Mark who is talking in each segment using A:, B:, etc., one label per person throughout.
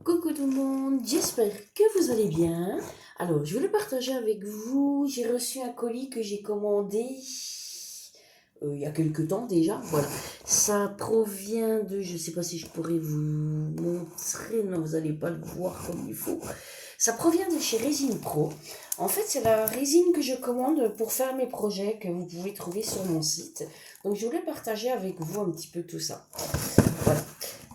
A: Coucou tout le monde, j'espère que vous allez bien. Alors, je voulais partager avec vous, j'ai reçu un colis que j'ai commandé il y a quelques temps déjà. Voilà, ça provient de, je ne sais pas si je pourrais vous montrer, non, vous n'allez pas le voir comme il faut. Ça provient de chez Résine Pro. En fait, c'est la résine que je commande pour faire mes projets que vous pouvez trouver sur mon site. Donc, je voulais partager avec vous un petit peu tout ça. Voilà.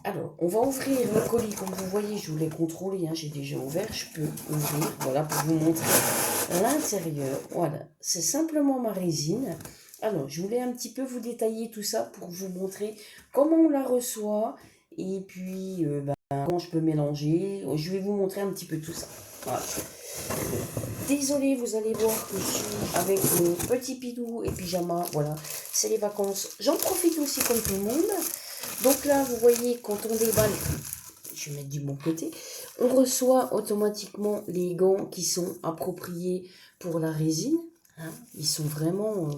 A: Alors, on va ouvrir le colis. Comme vous voyez, je vous l'ai contrôlé, hein, j'ai déjà ouvert. Je peux ouvrir, voilà, pour vous montrer l'intérieur. Voilà, c'est simplement ma résine. Alors, je voulais un petit peu vous détailler tout ça pour vous montrer comment on la reçoit et puis comment je peux mélanger. Je vais vous montrer un petit peu tout ça. Voilà. Désolée, vous allez voir que je suis avec mon petit pidou et pyjama. Voilà, c'est les vacances. J'en profite aussi comme tout le monde. Donc là, vous voyez, quand on déballe, je vais mettre du bon côté, on reçoit automatiquement les gants qui sont appropriés pour la résine. Hein. Ils sont vraiment...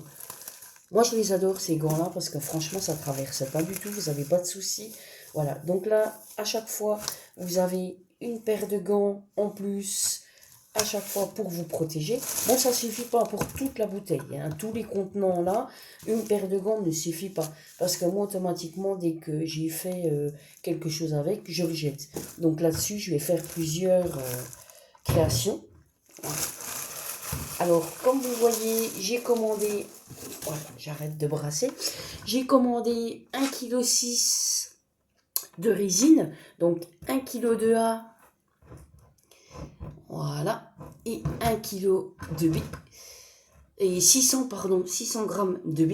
A: Moi, je les adore, ces gants-là, parce que franchement, ça ne traverse pas du tout, vous n'avez pas de soucis. Voilà, donc là, à chaque fois, vous avez une paire de gants en plus à chaque fois pour vous protéger. Bon, ça suffit pas pour toute la bouteille, hein. Tous les contenants là, une paire de gants ne suffit pas. Parce que moi, automatiquement, dès que j'ai fait quelque chose avec, je le jette. Donc là-dessus, je vais faire plusieurs créations. Alors, comme vous voyez, j'ai commandé... Voilà, j'arrête de brasser. J'ai commandé 1,6 kg de résine. Donc 1 kg de A. Voilà. Et 1 kg de B. Et 600 grammes de B.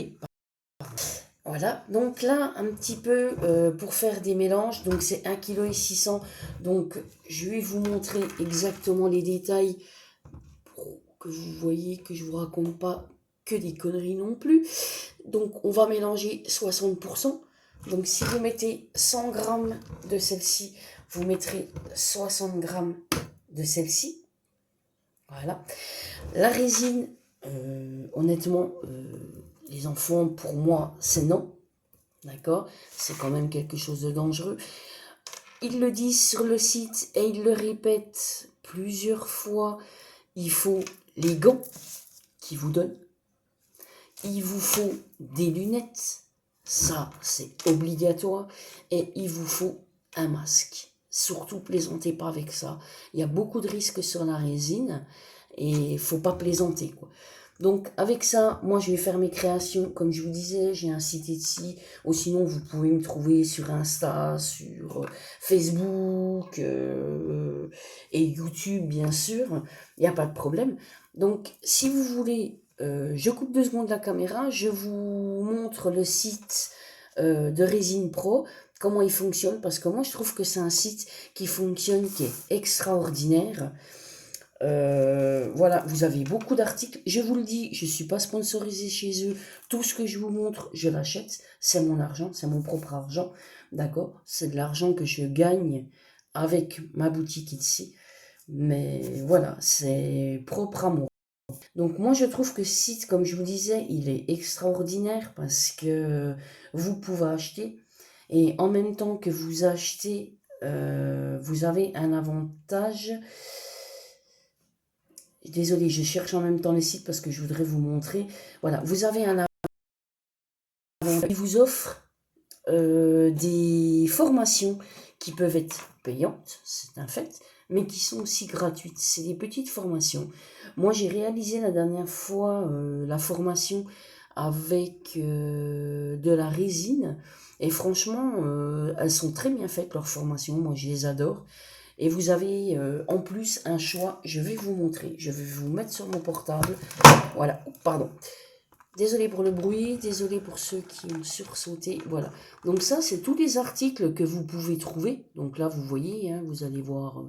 A: Voilà, donc là, un petit peu pour faire des mélanges, donc c'est 1,6 kg. Donc, je vais vous montrer exactement les détails pour que vous voyez que je ne vous raconte pas que des conneries non plus. Donc, on va mélanger 60%. Donc, si vous mettez 100 grammes de celle-ci, vous mettrez 60 grammes de celle-ci. Voilà. La résine, honnêtement, les enfants, pour moi, c'est non. D'accord? C'est quand même quelque chose de dangereux. Ils le disent sur le site et ils le répètent plusieurs fois. Il faut les gants qu'ils vous donnent. Il vous faut des lunettes. Ça, c'est obligatoire. Et il vous faut un masque. Surtout, plaisantez pas avec ça. Il y a beaucoup de risques sur la résine et il ne faut pas plaisanter, quoi. Donc avec ça, moi je vais faire mes créations. Comme je vous disais, j'ai un site Etsy. Ou sinon, vous pouvez me trouver sur Insta, sur Facebook et YouTube, bien sûr. Il n'y a pas de problème. Donc si vous voulez, je coupe 2 secondes la caméra. Je vous montre le site de Résine Pro, comment il fonctionne. Parce que moi je trouve que c'est un site qui fonctionne, qui est extraordinaire. Voilà, vous avez beaucoup d'articles. Je vous le dis, je ne suis pas sponsorisée chez eux. Tout ce que je vous montre, je l'achète. C'est mon argent, c'est mon propre argent. D'accord? C'est de l'argent que je gagne avec ma boutique ici. Mais voilà, c'est propre à moi. Donc moi, je trouve que ce site, comme je vous disais, il est extraordinaire parce que vous pouvez acheter. Et en même temps que vous achetez, vous avez un avantage. Désolée, je cherche en même temps les sites parce que je voudrais vous montrer. Voilà, vous avez un avantage. Il vous offre des formations qui peuvent être payantes, c'est un fait, mais qui sont aussi gratuites. C'est des petites formations. Moi, j'ai réalisé la dernière fois la formation avec de la résine. Et franchement, elles sont très bien faites, leurs formations. Moi, je les adore. Et vous avez en plus un choix, je vais vous montrer, je vais vous mettre sur mon portable. Voilà, pardon. Désolé pour le bruit, désolé pour ceux qui ont sursauté. Voilà. Donc ça, c'est tous les articles que vous pouvez trouver. Donc là, vous voyez, hein, vous allez voir,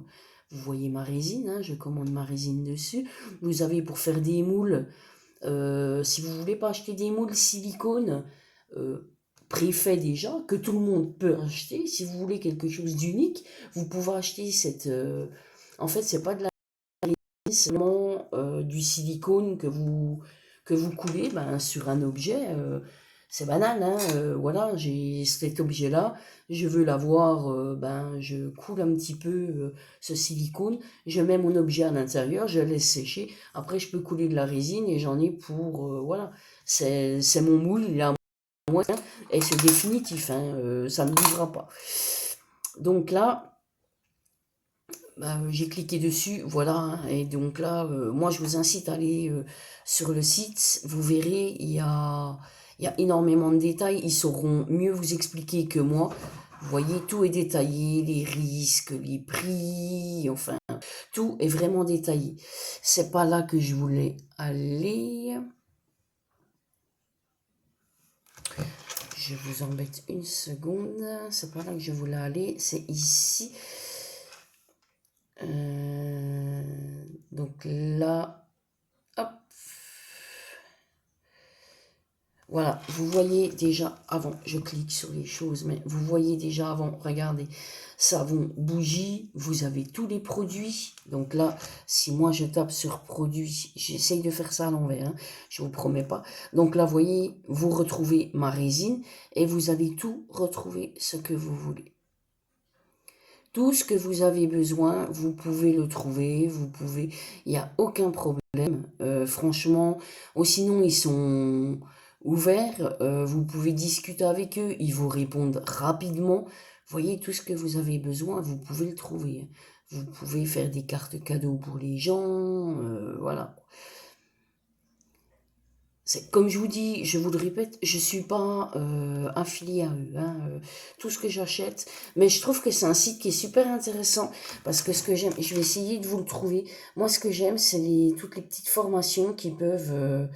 A: vous voyez ma résine, hein, je commande ma résine dessus. Vous avez pour faire des moules, si vous voulez pas acheter des moules silicone, préfet déjà, que tout le monde peut acheter. Si vous voulez quelque chose d'unique, vous pouvez acheter cette... en fait, c'est pas de la c'est seulement du silicone que vous coulez sur un objet. c'est banal, hein, voilà, j'ai cet objet-là, je veux l'avoir, je coule un petit peu ce silicone, je mets mon objet à l'intérieur, je laisse sécher, après je peux couler de la résine et j'en ai pour, voilà, c'est mon moule, il est à moi, et c'est définitif, hein, ça ne bougera pas. Donc là, j'ai cliqué dessus, voilà, hein, et donc là, moi je vous incite à aller sur le site, vous verrez, il y a énormément de détails, ils sauront mieux vous expliquer que moi. Vous voyez, tout est détaillé, les risques, les prix, enfin, tout est vraiment détaillé. C'est pas là que je voulais aller. Je vous embête une seconde, c'est pas là que je voulais aller, c'est ici. Donc là, hop. Voilà, vous voyez déjà avant, je clique sur les choses, mais vous voyez déjà avant, regardez, savon, bougie, vous avez tous les produits. Donc là, si moi je tape sur produits, j'essaye de faire ça à l'envers, hein, je vous promets pas. Donc là, vous voyez, vous retrouvez ma résine et vous allez tout retrouver ce que vous voulez. Tout ce que vous avez besoin, vous pouvez le trouver, il n'y a aucun problème. Franchement, ou sinon ils sont ouverts, vous pouvez discuter avec eux, ils vous répondent rapidement. Vous voyez, tout ce que vous avez besoin, vous pouvez le trouver. Vous pouvez faire des cartes cadeaux pour les gens, voilà. Comme je vous dis, je vous le répète, je suis pas affiliée à eux, hein, tout ce que j'achète, mais je trouve que c'est un site qui est super intéressant parce que ce que j'aime, je vais essayer de vous le trouver. Moi, ce que j'aime, c'est toutes les petites formations qu'ils peuvent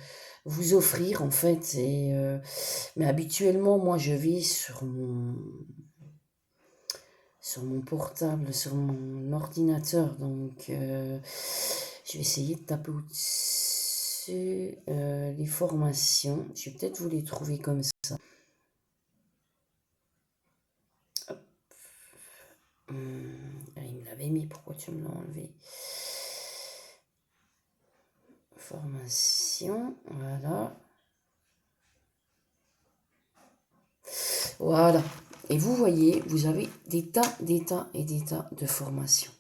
A: vous offrir en fait. Mais habituellement, moi, je vais sur mon portable, sur mon ordinateur, donc je vais essayer de taper au-dessus les formations. Je vais peut-être vous les trouver comme ça. Hop. Il me l'avait mis, pourquoi tu me l'as enlevé? Formation, voilà. Voilà. Et vous voyez, vous avez des tas de formations.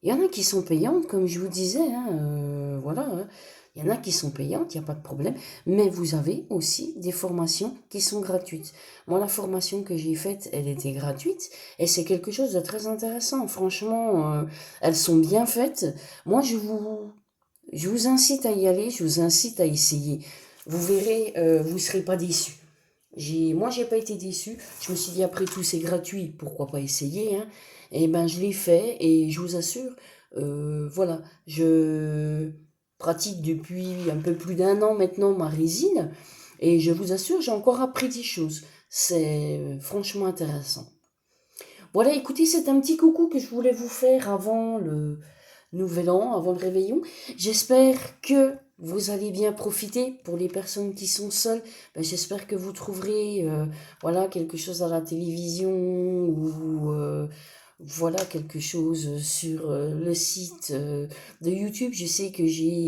A: Il y en a qui sont payantes, comme je vous disais, hein, voilà. Hein. Il y en a qui sont payantes, il n'y a pas de problème. Mais vous avez aussi des formations qui sont gratuites. Moi, la formation que j'ai faite, elle était gratuite. Et c'est quelque chose de très intéressant. Franchement, elles sont bien faites. Moi, je vous incite à y aller, je vous incite à essayer. Vous verrez, vous ne serez pas déçus. Moi, j'ai pas été déçue. Je me suis dit, après tout, c'est gratuit, pourquoi pas essayer, hein. Et ben, je l'ai fait et je vous assure, voilà, je pratique depuis un peu plus d'un an maintenant ma résine et je vous assure, j'ai encore appris des choses. C'est franchement intéressant. Voilà, écoutez, c'est un petit coucou que je voulais vous faire avant le nouvel an, avant le réveillon. J'espère que vous allez bien profiter. Pour les personnes qui sont seules, j'espère que vous trouverez voilà, quelque chose à la télévision ou voilà, quelque chose sur le site de YouTube. Je sais que j'ai